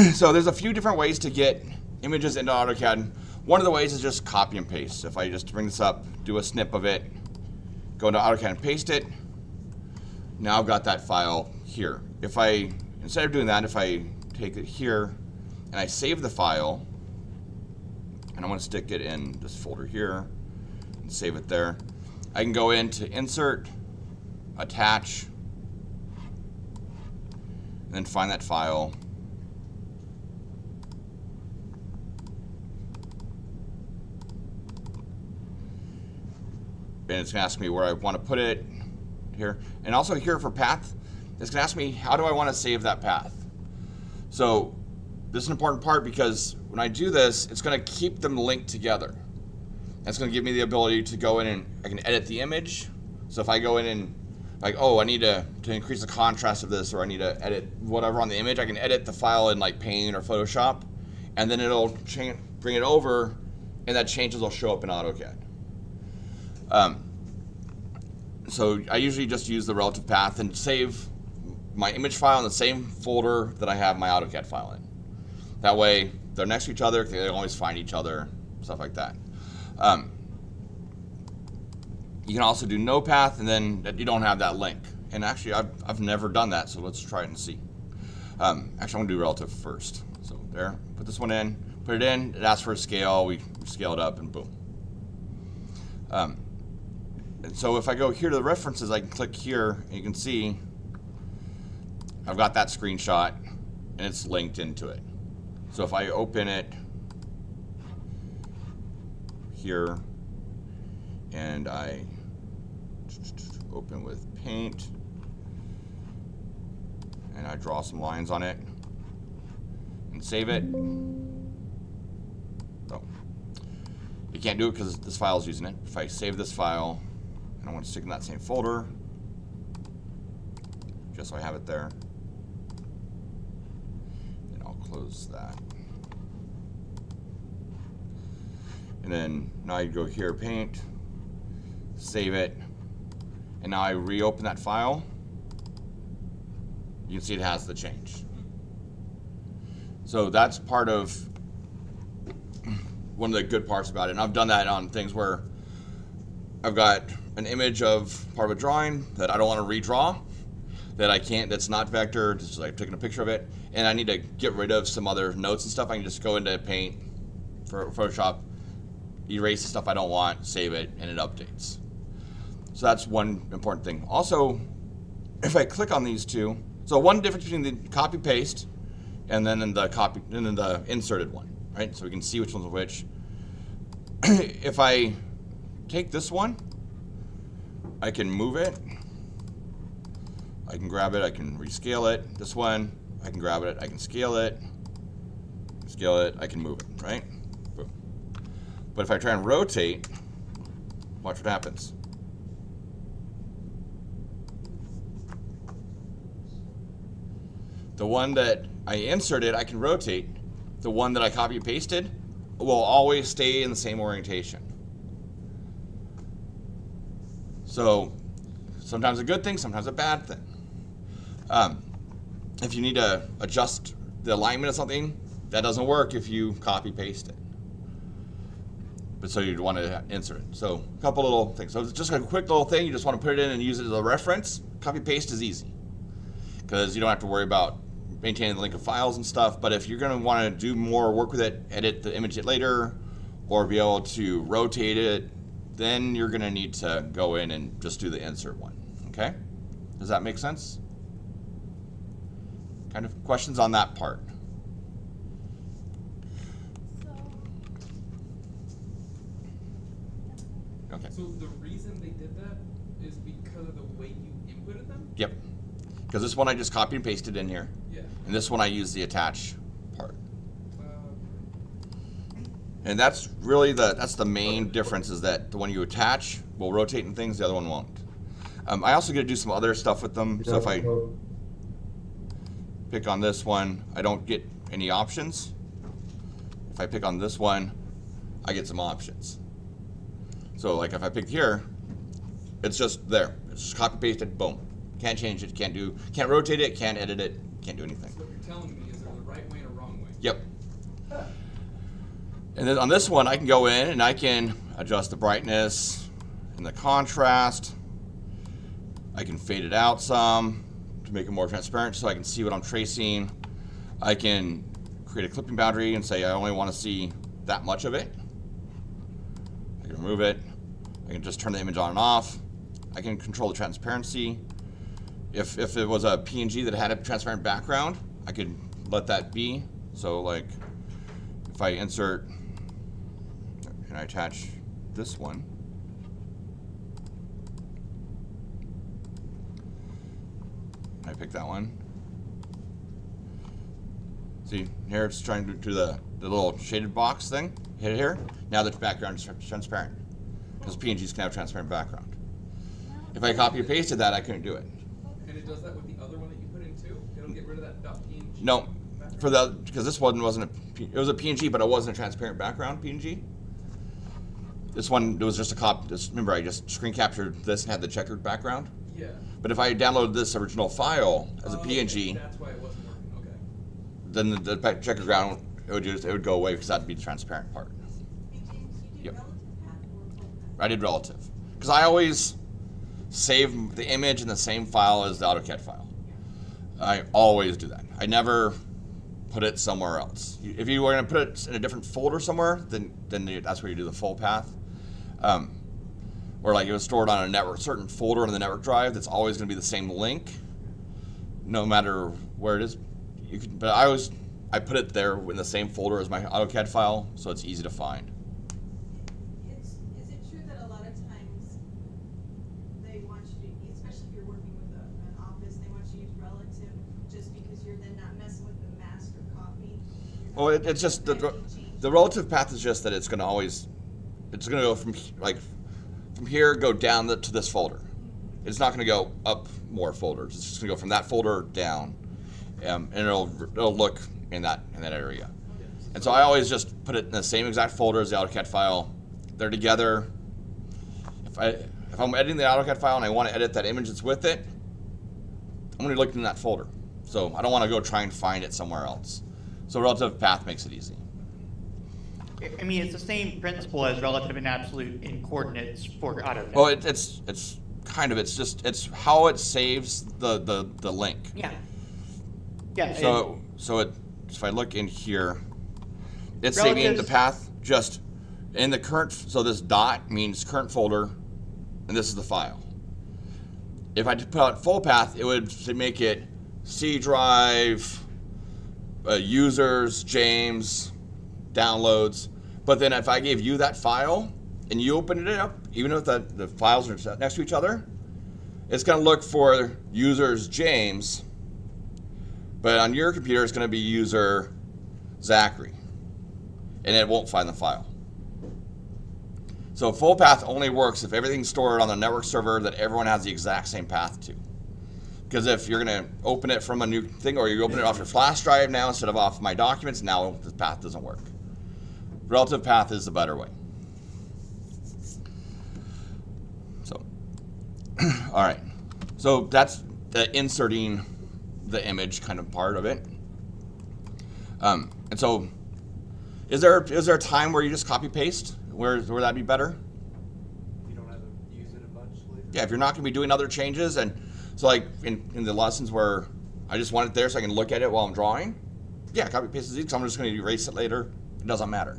So there's a few different ways to get images into AutoCAD. One of the ways is just copy and paste. If I just bring this up, do a snip of it, go into AutoCAD and paste it, now I've got that file here. If I, instead of doing that, if I take it here and I save the file, and I want to stick it in this folder here and save it there, I can go into Insert, Attach, and then find that file. And it's going to ask me where I want to put it here. And also here for path, it's going to ask me how do I want to save that path. So this is an important part because when I do this, it's going to keep them linked together. It's going to give me the ability to go in and I can edit the image. So if I go in and like, oh, I need to increase the contrast of this, or I need to edit whatever on the image, I can edit the file in like Paint or Photoshop, and then it'll bring it over, and that changes will show up in AutoCAD. So I usually just use the relative path and save my image file in the same folder that I have my AutoCAD file in. That way they're next to each other, they always find each other, stuff like that. You can also do no path, and then you don't have that link. And actually I've never done that, so let's try it and see. Actually I'm gonna do relative first. So there, put this one in, put it in, it asks for a scale, we scale it up and boom. And so if I go here to the references, I can click here, and you can see I've got that screenshot, and it's linked into it. So if I open it here, and I open with Paint, and I draw some lines on it, and save it. Oh, you can't do it because this file is using it. If I save this file, and I want to stick in that same folder, just so I have it there. And I'll close that. And then now I go here, Paint, save it, and now I reopen that file. You can see it has the change. So that's part of one of the good parts about it. And I've done that on things where I've got an image of part of a drawing that I don't want to redraw, that I can't, that's not vector, just like taking a picture of it, and I need to get rid of some other notes and stuff. I can just go into Paint for Photoshop, erase the stuff I don't want, save it, and it updates. So that's one important thing. Also, if I click on these two, so one difference between the copy paste and then in the inserted one, right? So we can see which one's which. If I take this one, I can move it, I can grab it, I can rescale it. This one, I can grab it, I can scale it, I can move it, right? Boom. But if I try and rotate, watch what happens. The one that I inserted, I can rotate. The one that I copy and pasted will always stay in the same orientation. So sometimes a good thing, sometimes a bad thing. If you need to adjust the alignment of something, that doesn't work if you copy paste it. But so you'd want to insert it. So a couple little things. So it's just a quick little thing. You just want to put it in and use it as a reference. Copy paste is easy because you don't have to worry about maintaining the link of files and stuff. But if you're going to want to do more work with it, edit the image later, or be able to rotate it, then you're going to need to go in and just do the insert one. Okay? Does that make sense? Kind of questions on that part? Okay. So the reason they did that is because of the way you inputted them? Yep. Because this one I just copied and pasted in here. Yeah. And this one I use the attach part. And that's really that's the main difference, is that the one you attach will rotate and things, the other one won't. I also get to do some other stuff with them. So if I pick on this one, I don't get any options. If I pick on this one, I get some options. So like if I pick here, it's just there. It's just copy pasted, boom. Can't change it, can't rotate it, can't edit it, can't do anything. So what you're telling me is there's a right way and a wrong Yep. And then on this one, I can go in and I can adjust the brightness and the contrast. I can fade it out some to make it more transparent so I can see what I'm tracing. I can create a clipping boundary and say I only want to see that much of it. I can remove it. I can just turn the image on and off. I can control the transparency. If it was a PNG that had a transparent background, I could let that be. So like if I insert and I attach this one, I pick that one. See, here it's trying to do the little shaded box thing. Hit it here. Now the background is transparent because PNGs can have transparent background. If I copy and pasted that, I couldn't do it. And it does that with the other one that you put in too? It'll get rid of that .png? No, because this one wasn't it was a PNG, but it wasn't a transparent background PNG. This one, it was just a copy. Remember, I just screen captured this and had the checkered background. Yeah. But if I downloaded this original file as a PNG, Okay. That's why it wasn't working. Okay. then the checkered background it would go away because that'd be the transparent part. Hey James, you did Yep. relative path or full path? I did relative because I always save the image in the same file as the AutoCAD file. I always do that. I never put it somewhere else. If you were going to put it in a different folder somewhere, then that's where you do the full path. Or like it was stored on a certain folder in the network drive that's always going to be the same link, no matter where it is. But I put it there in the same folder as my AutoCAD file, so it's easy to find. Is it true that a lot of times they want you to, especially if you're working with an office, they want you to use relative just because you're then not messing with the master copy? Well, it's just the relative path is just that it's going to go from here, go down to this folder. It's not going to go up more folders. It's just going to go from that folder down, and it'll look in that area. And so I always just put it in the same exact folder as the AutoCAD file. They're together. If I'm editing the AutoCAD file and I want to edit that image that's with it, I'm going to look in that folder. So I don't want to go try and find it somewhere else. So relative path makes it easy. I mean, it's the same principle as relative and absolute in coordinates for AutoCAD. Well, it's kind of, it's how it saves the link. Yeah. Yeah. So if I look in here, it's saving the path just in the current. So this dot means current folder, and this is the file. If I put out full path, it would make it C drive, users, James, downloads. But then if I gave you that file and you open it up, even if the files are next to each other, it's going to look for users James, but on your computer it's going to be user Zachary, and it won't find the file. So full path only works if everything's stored on the network server that everyone has the exact same path to. Because if you're going to open it from a new thing, or you open it off your flash drive now instead of off my documents, now the path doesn't work. Relative path is the better way. So, all right. So that's the inserting the image kind of part of it. And so, is there a time where you just copy paste where that'd be better? You don't have to use it a bunch later? Yeah, if you're not going to be doing other changes, and so like in the lessons where I just want it there so I can look at it while I'm drawing, yeah, copy paste is easy because I'm just going to erase it later. It doesn't matter.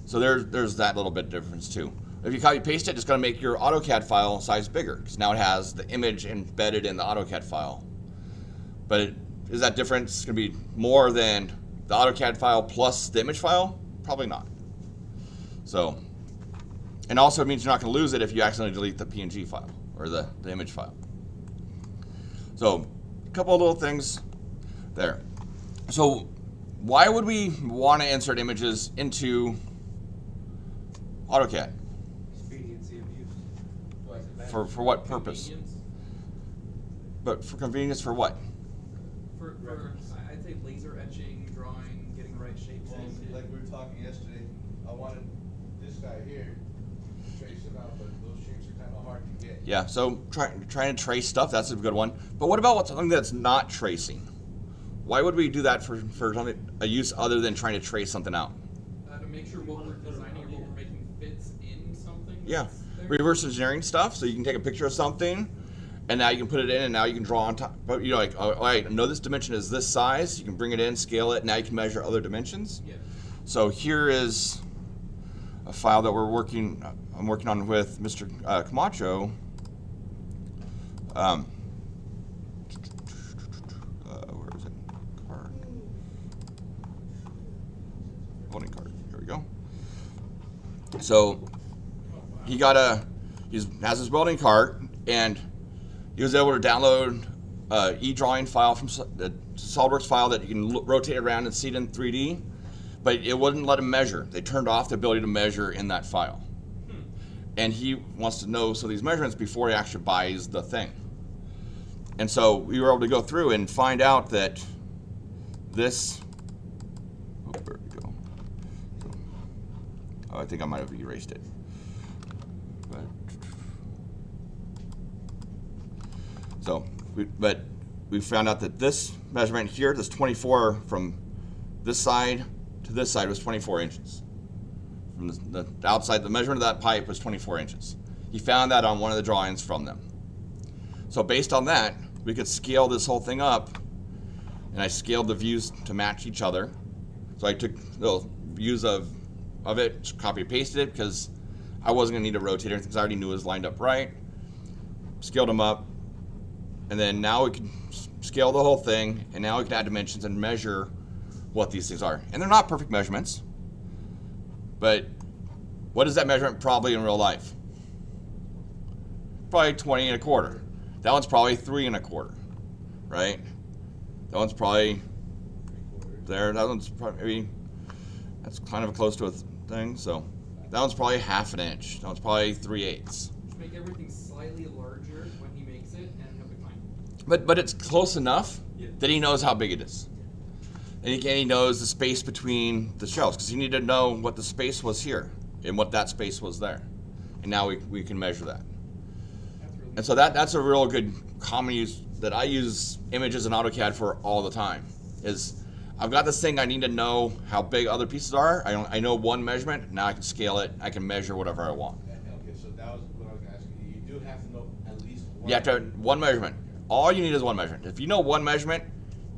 So there's that little bit difference too. If you copy paste it, it's going to make your AutoCAD file size bigger because now it has the image embedded in the AutoCAD file. But is that difference going to be more than the AutoCAD file plus the image file? Probably not. So, and also it means you're not going to lose it if you accidentally delete the PNG file or the image file. So, a couple of little things there. So, why would we want to insert images into AutoCAD? Expediency of use. For what purpose? Convenience. But for convenience for what? For I'd say laser etching, drawing, getting the right shapes Well, in. like we were talking yesterday, I wanted this guy here to trace him out, but those shapes are kind of hard to get. Yeah, so trying to trace stuff, that's a good one. But what about something that's not tracing? Why would we do that for a use other than trying to trace something out? To make sure what we're designing or what we're making fits in something. Yeah, that's there. reverse engineering stuff. So you can take a picture of something, and now you can put it in, and now you can draw on top. But you know, like, oh, all right, I know this dimension is this size. You can bring it in, scale it. Now you can measure other dimensions. Yeah. So here is a file that I'm working on with Mr. Camacho. Where is it? Card. Holding card. Here we go. So he has his welding cart, and he was able to download e-drawing file from the SolidWorks file that you can rotate around and see it in 3D, but it wouldn't let him measure. They turned off the ability to measure in that file. And he wants to know some of these measurements before he actually buys the thing. And so we were able to go through and find out that this, where did it go? Oh, I think I might have erased it. But we found out that this measurement here, this 24 from this side to this side was 24 inches. From the outside, the measurement of that pipe was 24 inches. He found that on one of the drawings from them. So based on that, we could scale this whole thing up, and I scaled the views to match each other. So I took little views of it, copy and pasted it, because I wasn't gonna need to rotate everything because I already knew it was lined up right. Scaled them up, and then now we can scale the whole thing, and now we can add dimensions and measure what these things are. And they're not perfect measurements, but what is that measurement probably in real life? Probably 20 and a quarter. That one's probably 3 and a quarter, right? That one's probably there. That one's probably, maybe, that's kind of close to a thing. So that one's probably half an inch. That one's probably 3/8. Make everything slightly larger when he makes it, and he'll be fine. But it's close enough Yeah. that he knows how big it is. And he knows the space between the shelves, because he needed to know what the space was here and what that space was there. And now we can measure that. That's really And so that's a real good common use that I use images in AutoCAD for all the time. Is I've got this thing, I need to know how big other pieces are. I know one measurement, now I can scale it, I can measure whatever I want. Okay, so that was what I was asking you. You do have to know at least one. You have to have one measurement. All you need is one measurement. If you know one measurement,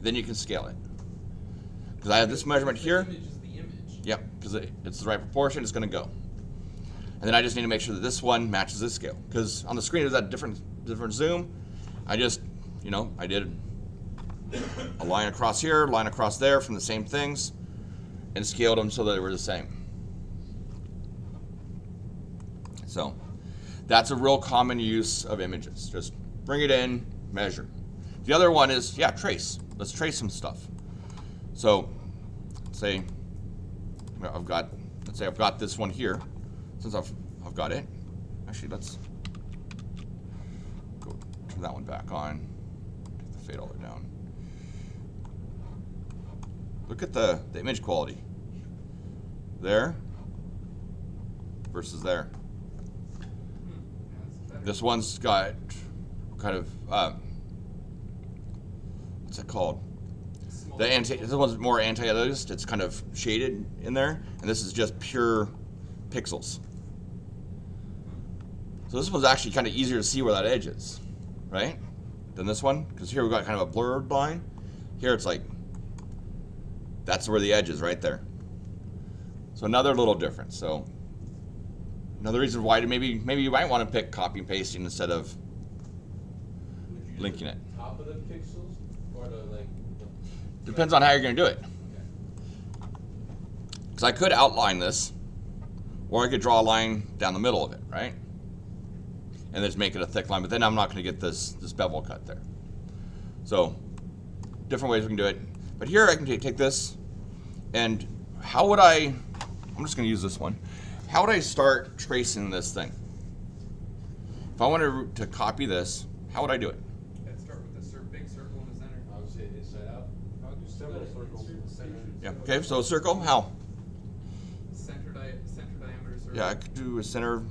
then you can scale it. Because I have this measurement here. The image is the image. Yep, because it's the right proportion, it's going to go. And then I just need to make sure that this one matches this scale. Because on the screen it was at different zoom. I just, I did a line across here, line across there from the same things, and scaled them so that they were the same. So that's a real common use of images. Just bring it in, measure. The other one is, trace. Let's trace some stuff. So let's say I've got this one here. Since I've got it, actually let's go turn that one back on. Take the fade all the way down. Look at the image quality. There versus there. Yeah, that's better. This one's got kind of what's it called? Small. This one's more anti-aliased. It's kind of shaded in there, and this is just pure pixels. So this one's actually kind of easier to see where that edge is, right? Than this one, because here we've got kind of a blurred line. Here it's like, that's where the edge is, right there. So another little difference. So another reason why maybe you might want to pick copy and pasting instead of Would you use linking the it. top of the pixels or the Depends on how you're going to do it. Okay. Because I could outline this, or I could draw a line down the middle of it, right? And just make it a thick line, but then I'm not going to get this bevel cut there. So different ways we can do it. But here I can take this, and how would I'm just going to use this one. How would I start tracing this thing? If I wanted to copy this, how would I do it? Let's start with the big circle in the center. I would say inside out. I'll do several circles in the center. Yeah, okay, so a circle, how? Center diameter circle. Yeah, I could do a center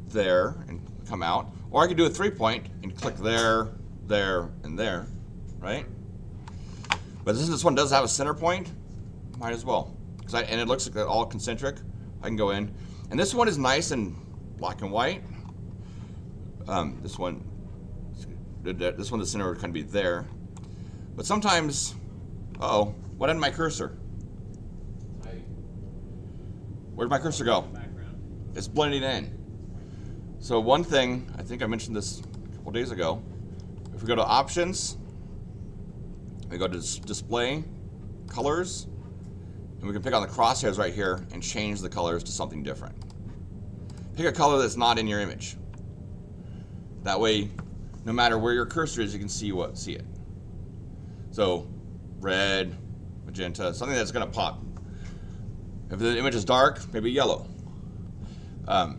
there and come out. Or I could do a 3-point and click there, there, and there, right? But since this one does have a center point, might as well. And it looks like they're all concentric. I can go in. And this one is nice and black and white. This one, the center would kind of be there. But sometimes, uh-oh, what happened to my cursor? Where'd my cursor go? It's blending in. So one thing, I think I mentioned this a couple days ago. If we go to options, we go to display, colors, and we can pick on the crosshairs right here and change the colors to something different. Pick a color that's not in your image. That way, no matter where your cursor is, you can see it. So, red, magenta, something that's gonna pop. If the image is dark, maybe yellow.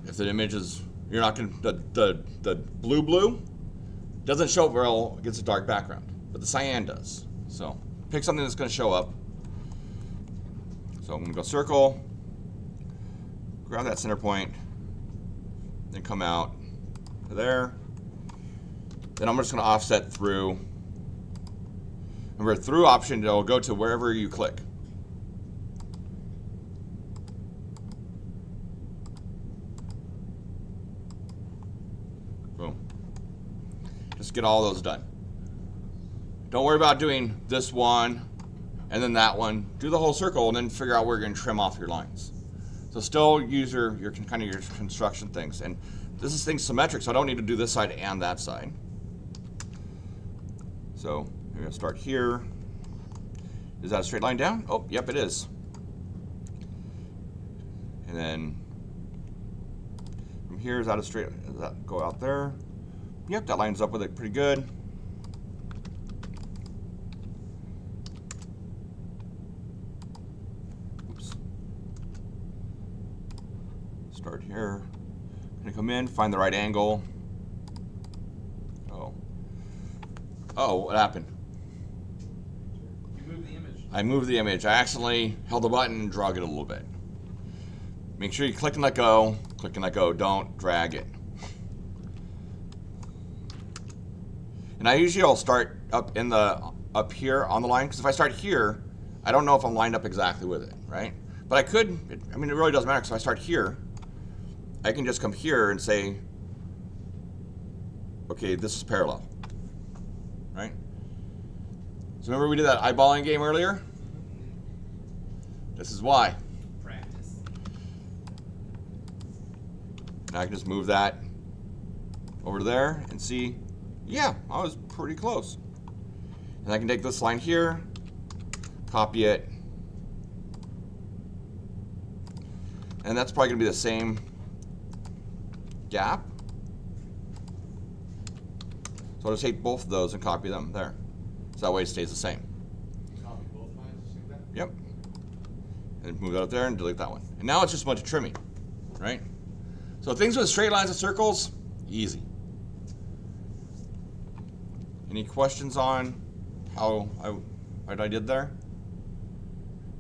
If the image is, you're not gonna, the blue doesn't show up well against a dark background, but the cyan does. So, pick something that's gonna show up. So I'm gonna go circle, grab that center point, then come out to there. Then I'm just gonna offset through. Remember, through option, it'll go to wherever you click. Boom. Just get all those done. Don't worry about doing this one and then that one. Do the whole circle and then figure out where you're gonna trim off your lines. So still use your kind of your construction things. And this is things symmetric, so I don't need to do this side and that side. So I'm gonna start here. Is that a straight line down? Oh, yep, it is. And then from here, is that a straight, does that go out there? Yep, that lines up with it pretty good. Oops. Start here. I'm gonna come in, find the right angle. Oh, what happened? You moved the image. I moved the image. I accidentally held the button and drug it a little bit. Make sure you click and let go. Click and let go. Don't drag it. And I usually will start up here on the line, because if I start here, I don't know if I'm lined up exactly with it, right? But I could. I mean, it really doesn't matter. So if I start here, I can just come here and say, okay, this is parallel. Right? So remember we did that eyeballing game earlier? This is why. Practice. Now I can just move that over there and see, yeah, I was pretty close. And I can take this line here, copy it, and that's probably gonna be the same gap. So I'll just take both of those and copy them there. So that way it stays the same. Copy both lines, the same guy? Yep. And move that up there and delete that one. And now it's just a bunch of trimming, right? So things with straight lines and circles, easy. Any questions on what I did there?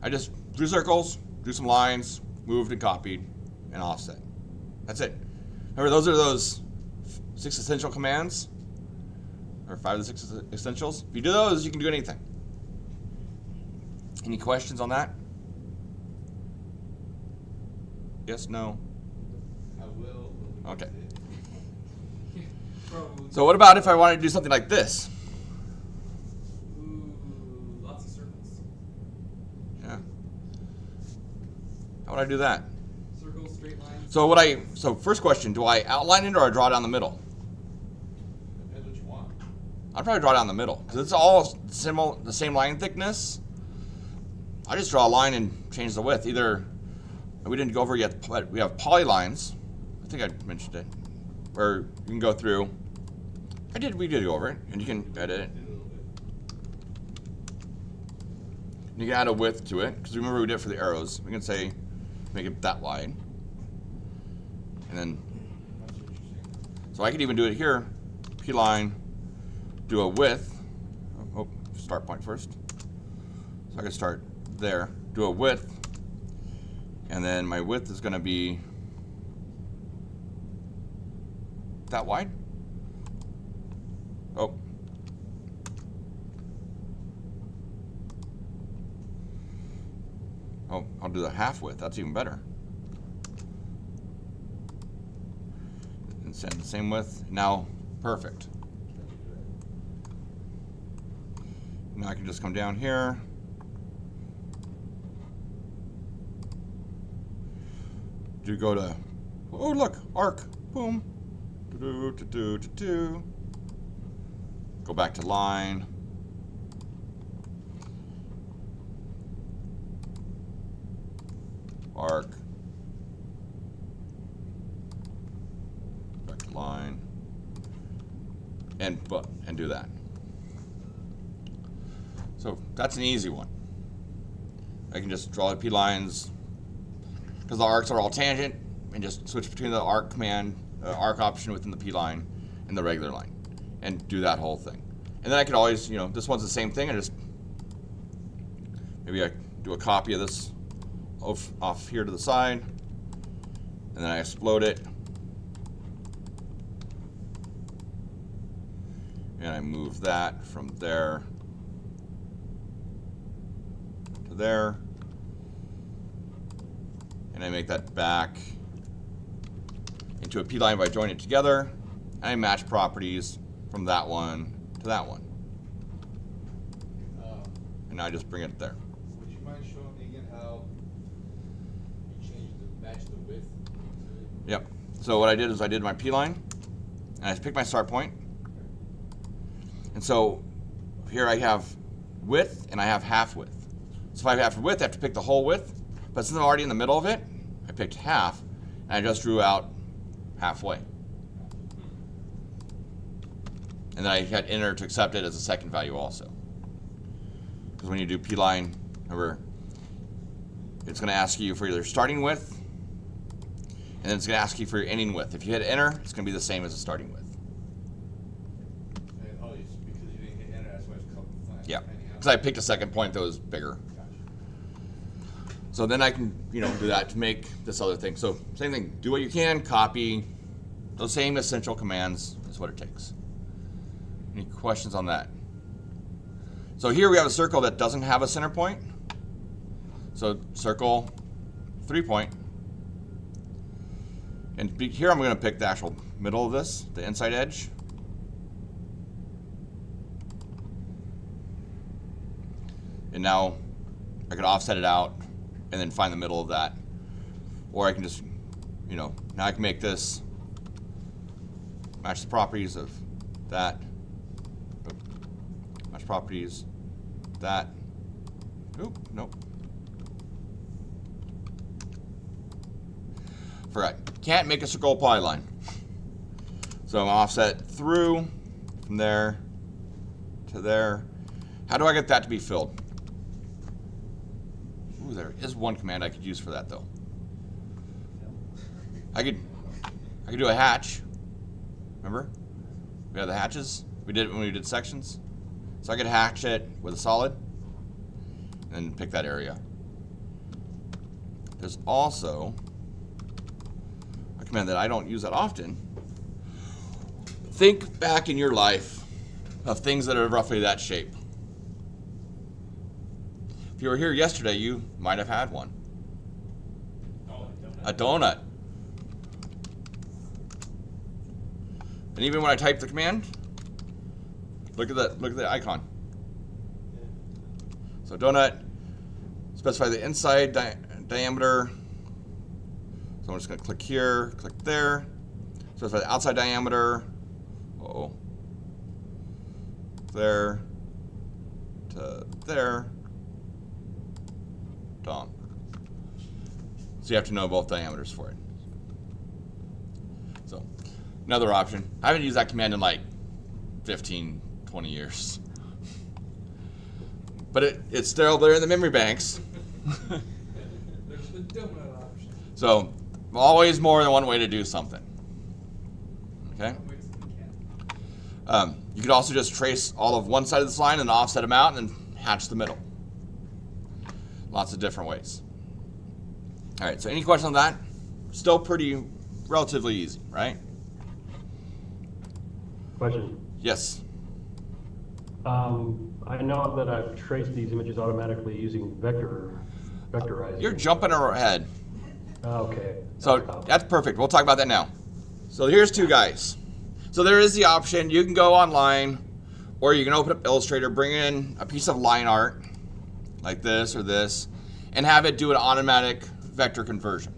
I just drew circles, drew some lines, moved and copied, and offset. That's it. Remember, those are those 6 essential commands. Or 5 of the 6 essentials. If you do those, you can do anything. Any questions on that? Yes, no? I will. Okay. Probably. So what about if I wanted to do something like this? Ooh, lots of circles. Yeah. How would I do that? Circles, straight lines. So first question, do I outline it or I draw down the middle? Depends what you want. I'd probably draw down the middle, because it's all the same line thickness. I just draw a line and change the width. Either, we didn't go over yet, but we have polylines. I think I mentioned it. Where you can go through. We did go over it, and you can edit it. Did a little bit. And you can add a width to it, because remember we did it for the arrows. We can say, make it that wide. And then, That's what you're saying. so I could even do it here, P line, do a width. Oh, start point first. So I could start there, do a width, and then my width is going to be that wide. Oh. Oh, I'll do the half width. That's even better. And send the same width. Now, perfect. Now I can just come down here. Do go to, oh look, arc, boom. Do. Go back to line. Arc. Back to line. And do that. So that's an easy one. I can just draw the P lines because the arcs are all tangent, and just switch between the arc command, arc option within the P line and the regular line, and do that whole thing. And then I could always, this one's the same thing. Maybe I do a copy of this off here to the side, and then I explode it, and I move that from there to there, and I make that back into a P line by joining it together, and I match properties from that one to that one, and now I just bring it there. Would you mind showing me again how you change match the width? Yep. So what I did is I did my P line, and I picked my start point. And so here I have width and I have half width. So if I have width, I have to pick the whole width. But since I'm already in the middle of it, I picked half, and I just drew out halfway. And then I had enter to accept it as a second value also. Because when you do P line, remember, it's going to ask you for your starting width, and then it's going to ask you for your ending width. If you hit enter, it's going to be the same as the starting width. And, it's because you didn't hit enter, that's why it's flat. Yeah, because I picked a second point that was bigger. So then I can, do that to make this other thing. So same thing, do what you can, copy. Those same essential commands is what it takes. Any questions on that? So here we have a circle that doesn't have a center point. So circle 3 point. And here I'm going to pick the actual middle of this, the inside edge. And now I can offset it out and then find the middle of that. Or I can just, now I can make this match the properties of that. Match properties, that. Oop, nope. Forgot. Can't make a circle polyline. So I'm offset through from there to there. How do I get that to be filled? Ooh, there is one command I could use for that though. I could do a hatch. Remember? We had the hatches. We did it when we did sections. So I could hatch it with a solid and pick that area. There's also a command that I don't use that often. Think back in your life of things that are roughly that shape. If you were here yesterday, you might have had one. A donut. And even when I type the command, look at the icon. So donut, specify the inside diameter. So I'm just going to click here, click there. Specify the outside diameter. Uh-oh. There to there. Done. So you have to know both diameters for it. So another option. I haven't used that command in like 15, 20 years. But it's still there in the memory banks. There's the donut option. So always more than one way to do something. Okay? You could also just trace all of one side of this line and offset them out and then hatch the middle. Lots of different ways. All right, so any questions on that? Still pretty relatively easy, right? Question. Yes. I know that I've traced these images automatically using vector. vectorizing. You're jumping ahead. Okay. So that's perfect. We'll talk about that now. So here's two guys. So there is the option. You can go online, or you can open up Illustrator, bring in a piece of line art, like this or this, and have it do an automatic vector conversion.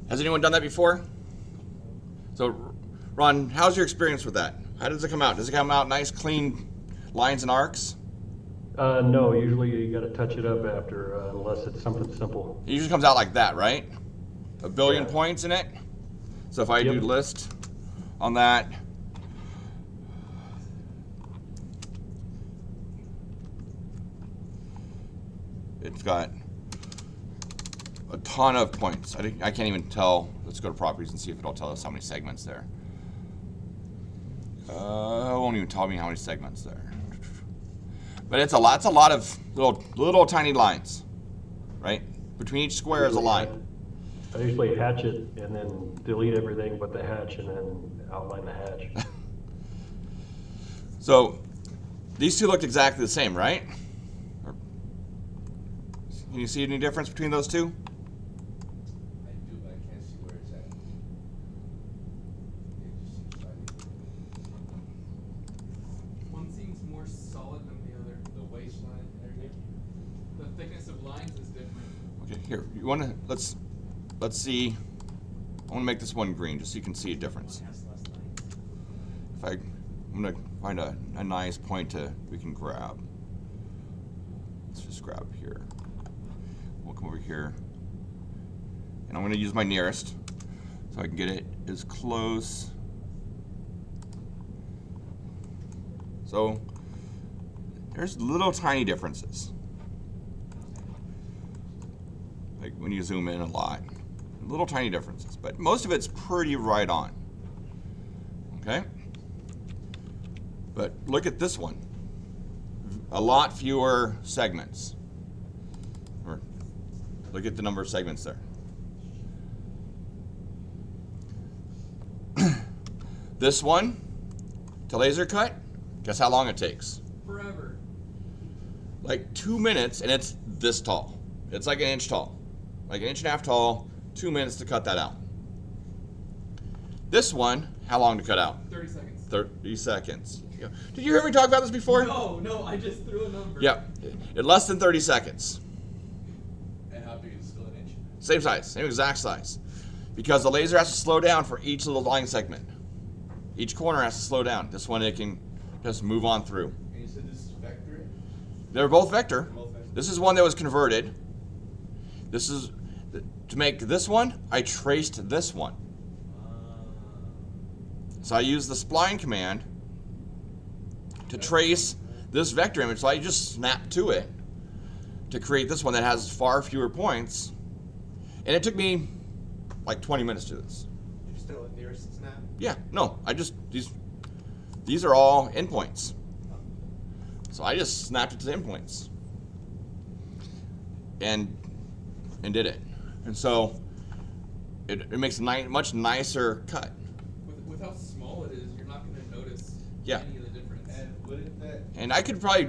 Has anyone done that before? So, Ron, how's your experience with that? How does it come out? Does it come out nice, clean lines and arcs? No, usually you gotta touch it up after, unless it's something simple. It usually comes out like that, right? A billion Yeah. points in it. So if I do Yep. list on that, it's got a ton of points. I can't even tell. Let's go to properties and see if it'll tell us how many segments there. It won't even tell me how many segments there. But it's a lot of little tiny lines, right? Between each square is a line. I usually hatch it and then delete everything but the hatch and then outline the hatch. So these two looked exactly the same, right? Can you see any difference between those two? I do, but I can't see where it's at. It just seems like One seems more solid than the other. the waistline area. The thickness of lines is different. Okay, here. You want to let's see. I want to make this one green just so you can see a difference. If I'm gonna find a nice point we can grab. Let's just grab here. We'll come over here, and I'm gonna use my nearest so I can get it as close. So there's little tiny differences. Like when you zoom in a lot, little tiny differences, but most of it's pretty right on. Okay? But look at this one. A lot fewer segments. Or look at the number of segments there. This one, to laser cut, guess how long it takes? Forever. Like 2 minutes, and it's this tall. It's like an inch tall. Like an inch and a half tall, 2 minutes to cut that out. This one, how long to cut out? 30 seconds. 30 seconds. Did you hear me talk about this before? No, I just threw a number. Yeah, in less than 30 seconds. And how big is it, still an inch? Same size, same exact size. Because the laser has to slow down for each little line segment. Each corner has to slow down. This one it can just move on through. And you said this is vector? They're both vector. Both vector. This is one that was converted. This is, to make this one, I traced this one. So I used the spline command to trace this vector image, so I just snapped to it to create this one that has far fewer points. And it took me like 20 minutes to do this. You're still at nearest snap? Yeah, no, these are all endpoints. So I just snapped it to the endpoints. And did it. And so it makes a much nicer cut. With how small it is, you're not going to notice Yeah. any of the difference. And wouldn't that, And I could probably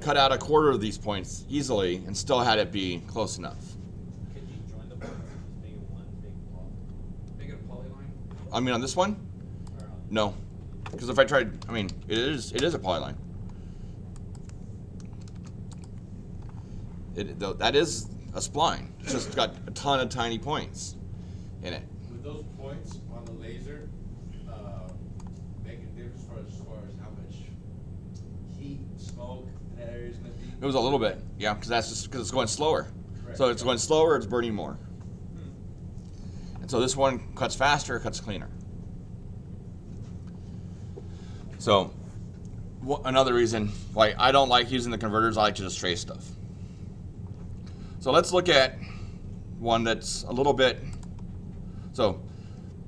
cut out a quarter of these points easily and still had it be close enough. Could you join the points and just make it one big block? Make it a polyline. I mean, on this one, Or, no, because if I tried, I mean, it is a polyline. That is a spline. It's just got a ton of tiny points in it. would those points on the laser, make a difference as far as how much heat, smoke that area is gonna be? It was a little bit, yeah, because it's going slower. Correct. So it's going slower, it's burning more. And so this one cuts faster, cuts cleaner. So another reason why I don't like using the converters, I like to just trace stuff. So let's look at one that's a little bit, so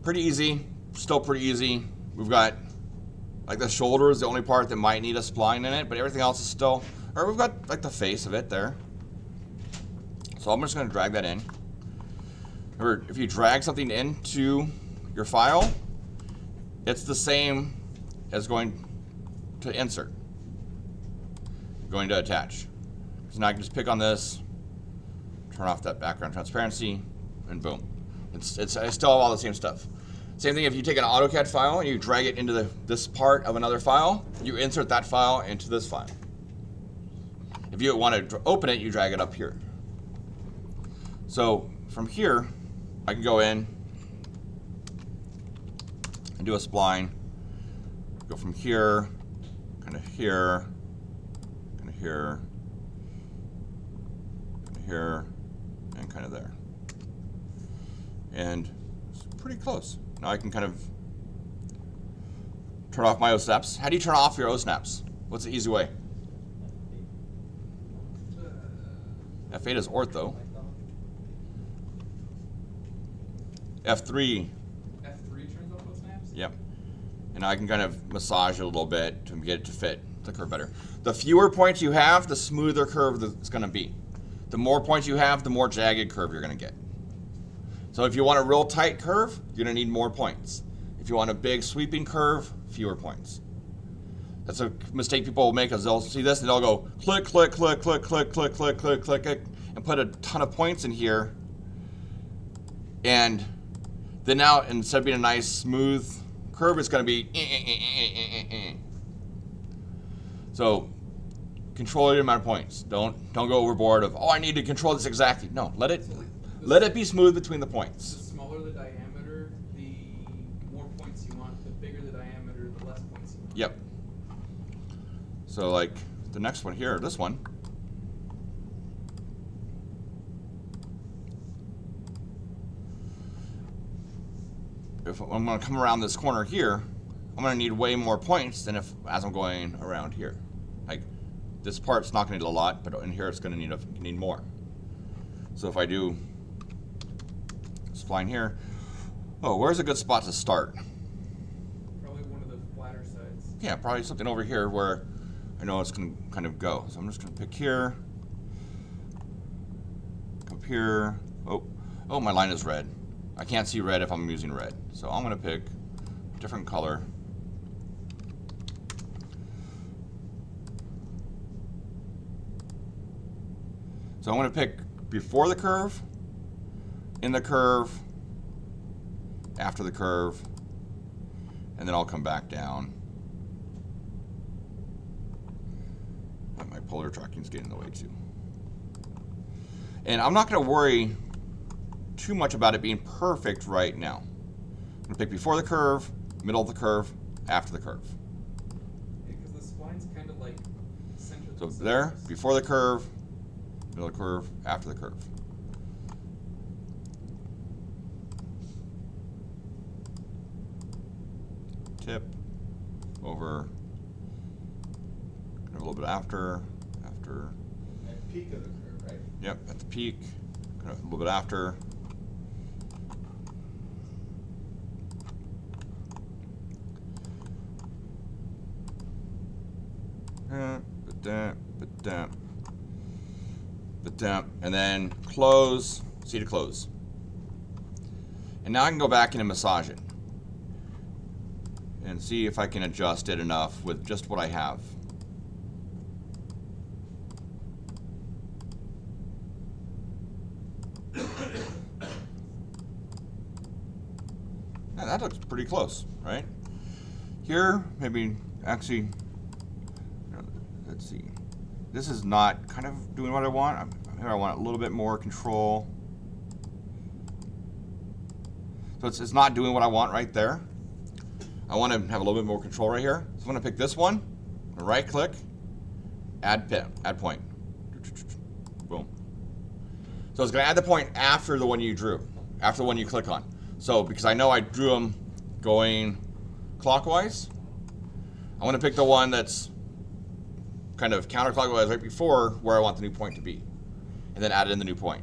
pretty easy, still pretty easy. We've got, like the shoulder is the only part that might need a spline in it, but everything else is still, or we've got like the face of it there. So I'm just gonna drag that in. Or if you drag something into your file, it's the same as going to insert. Going to attach. So now I can just pick on this, turn off that background transparency, and boom. I still have all the same stuff. Same thing if you take an AutoCAD file and you drag it into this part of another file, you insert that file into this file. If you want to open it, you drag it up here. So from here, I can go in and do a spline. Go from here, kind of here, kind of here, kind of here, and kind of there. And it's pretty close. Now I can kind of turn off my O-snaps. How do you turn off your O-snaps? What's the easy way? F8 is ortho. F3. F3 turns off those snaps? Yep. And I can kind of massage it a little bit to get it to fit the curve better. The fewer points you have, the smoother curve it's going to be. The more points you have, the more jagged curve you're going to get. So if you want a real tight curve, you're going to need more points. If you want a big sweeping curve, fewer points. That's a mistake people will make, is they'll see this and they'll go click, click, click, click, click, click, click, click, click, click, and put a ton of points in here. And then now, instead of being a nice smooth curve, it's going to be So control your amount of points. Don't go overboard of, oh, I need to control this exactly. No, let it be smooth between the The points. smaller the diameter, the more points you want. The bigger the diameter, the less points you want. Yep. So like the next one here, this one. If I'm going to come around this corner here, I'm going to need way more points than as I'm going around here. Like this part's not going to need a lot, but in here it's going to need more. So if I do spline here, oh, where's a good spot to start? Probably one of the flatter sides. Yeah, probably something over here where I know it's going to kind of go. So I'm just going to pick here, up here. Oh, my line is red. I can't see red if I'm using red. So I'm going to pick a different color. So I'm going to pick before the curve, in the curve, after the curve, and then I'll come back down. My polar tracking's getting in the way too. And I'm not going to worry too much about it being perfect right now. I'm going to pick before the curve, middle of the curve, after the curve. Yeah, because the spline's kind of like centered. So themselves. there, before the curve, middle of the curve, after the curve. Tip, over, kind of a little bit after. At peak of the curve, right? Yep, at the peak, kind of a little bit after. And then close, see to close. And now I can go back in and massage it and see if I can adjust it enough with just what I have. Now that looks pretty close, right? Here, maybe actually, let's see. This is not kind of doing what I want. Here I want a little bit more control. So it's not doing what I want right there. I want to have a little bit more control right here. So I'm going to pick this one, right click, add point. Boom. So it's going to add the point after the one you drew, after the one you click on. So because I know I drew them going clockwise, I want to pick the one that's kind of counterclockwise right before where I want the new point to be, and then add in the new point.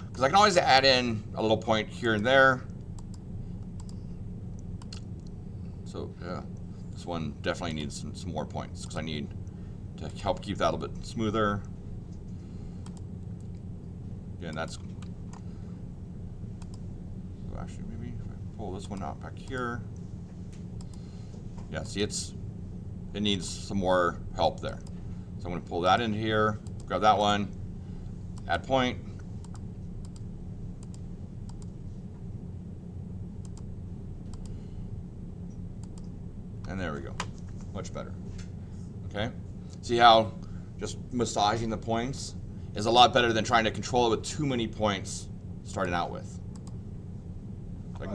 Because I can always add in a little point here and there. So yeah, this one definitely needs some more points because I need to help keep that a little bit smoother. Again, that's, so actually maybe if I pull this one out back here. Yeah, see, it's it needs some more help there. So I'm going to pull that in here, grab that one, add point. And there we go. Much better. Okay? See how just massaging the points is a lot better than trying to control it with too many points starting out with. So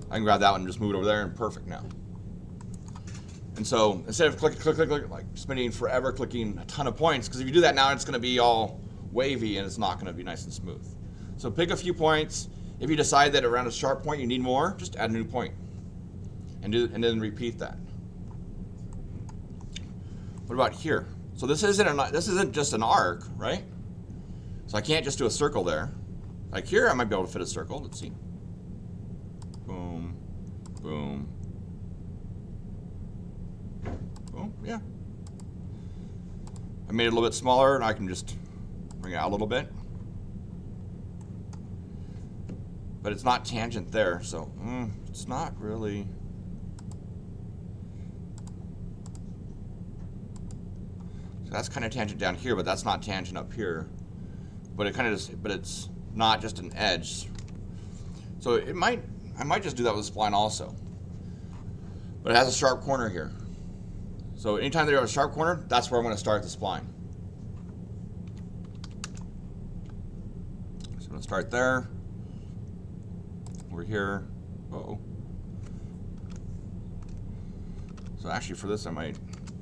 I can grab that one and just move it over there and perfect now. And so instead of click, like spending forever clicking a ton of points, because if you do that now, it's going to be all wavy and it's not going to be nice and smooth. So pick a few points. If you decide that around a sharp point you need more, just add a new point and then repeat that. What about here? So this isn't just an arc, right? So I can't just do a circle there. Like here, I might be able to fit a circle. Let's see. Boom, boom, boom. Yeah. I made it a little bit smaller, and I can just bring it out a little bit. But it's not tangent there, so it's not really. So that's kind of tangent down here, but that's not tangent up here. But it kind of just, but it's not just an edge. So I might just do that with the spline also. But it has a sharp corner here. So anytime they have a sharp corner, that's where I'm going to start the spline. So I'm going to start there. Over here. Uh-oh. So actually for this I might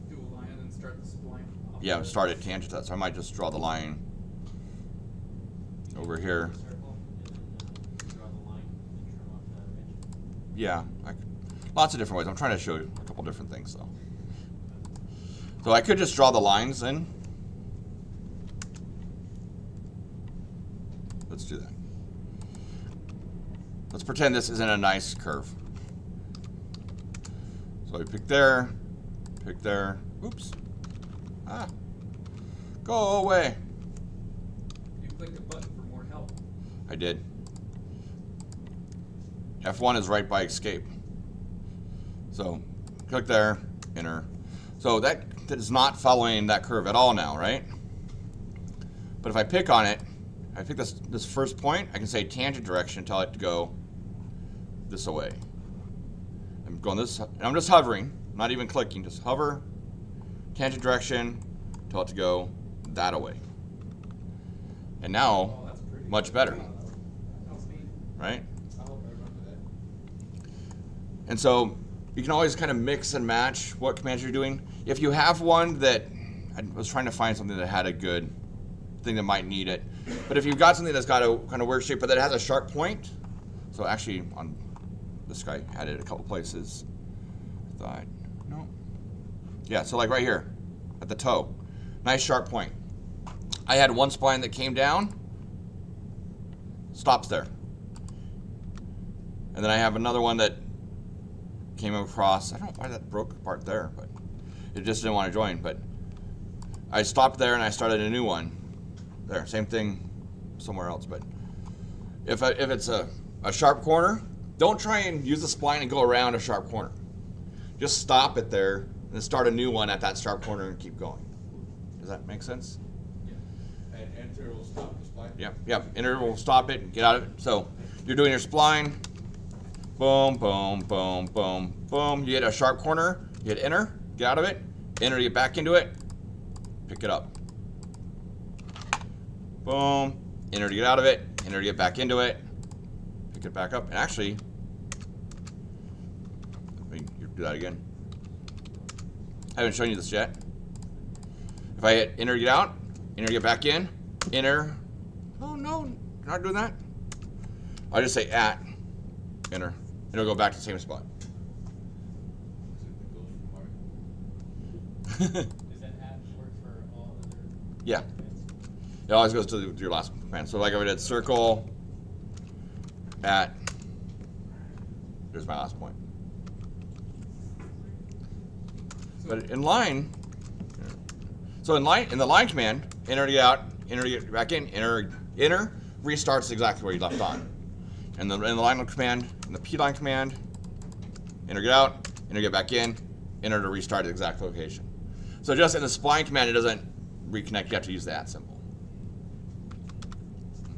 Do a line and then start the spline. yeah, start at tangent to that. So I might just draw the line over here. Circle, and then draw the line and trim off the edge. Yeah, lots of different ways. I'm trying to show you a couple different things though. So I could just draw the lines in. Let's do that. Let's pretend this isn't a nice curve. So I pick there, oops. Ah, go away. You clicked a button for more help. I did. F1 is right by escape. So click there, enter. So that is not following that curve at all now, right? But if I pick on it, I pick this first point, I can say tangent direction, tell it to go this away. I'm going this, and I'm just hovering, not even clicking, just hover, tangent direction, tell it to go that away. And now, Oh, that's pretty. much better, That's neat. right? I hope I remember that. And so you can always kind of mix and match what commands you're doing. If you have one that, I was trying to find something that had a good thing that might need it. But if you've got something that's got a kind of weird shape, but that has a sharp point, so actually on this guy had it a couple places. I thought, no. Yeah, so like right here at the toe, nice sharp point. I had one spline that came down, stops there. And then I have another one that came across, I don't know why that broke apart there, but it just didn't want to join. But I stopped there and I started a new one. There, same thing somewhere else. But if it's a sharp corner, don't try and use the spline and go around a sharp corner. Just stop it there and then start a new one at that sharp corner and keep going. Does that make sense? And enter will stop the spline? Yep. Enter will stop it and get out of it. So you're doing your spline. Boom, boom, boom, boom, boom. You hit a sharp corner, you hit enter, get out of it, enter, get back into it, pick it up. Boom, enter to get out of it, enter to get back into it, pick it back up. And actually, let me do that again. I haven't shown you this yet. If I hit enter to get out, enter to get back in, enter. Oh no, not doing that. I'll just say at, enter. It'll go back to the same spot. Does that app work for all other? Yeah. It always goes to your last command. So like I did circle, at, there's my last point. But in line, so in the line command, enter to get out, enter to get back in, enter, restarts exactly where you left on. And in the line command, in the P line command, enter get out, enter get back in, enter to restart the exact location. So just in the spline command, it doesn't reconnect. You have to use the @ symbol.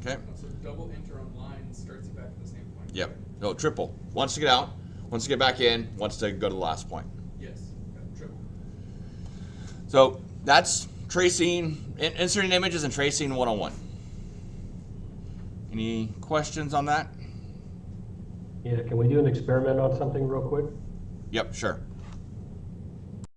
Okay. So double enter on line starts you back at the same point. Yep. No, triple. Wants to get out, wants to get back in, wants to go to the last point. Yes. Triple. So that's tracing, inserting images and tracing 101. Any questions on that? Yeah, can we do an experiment on something real quick? Yep, sure.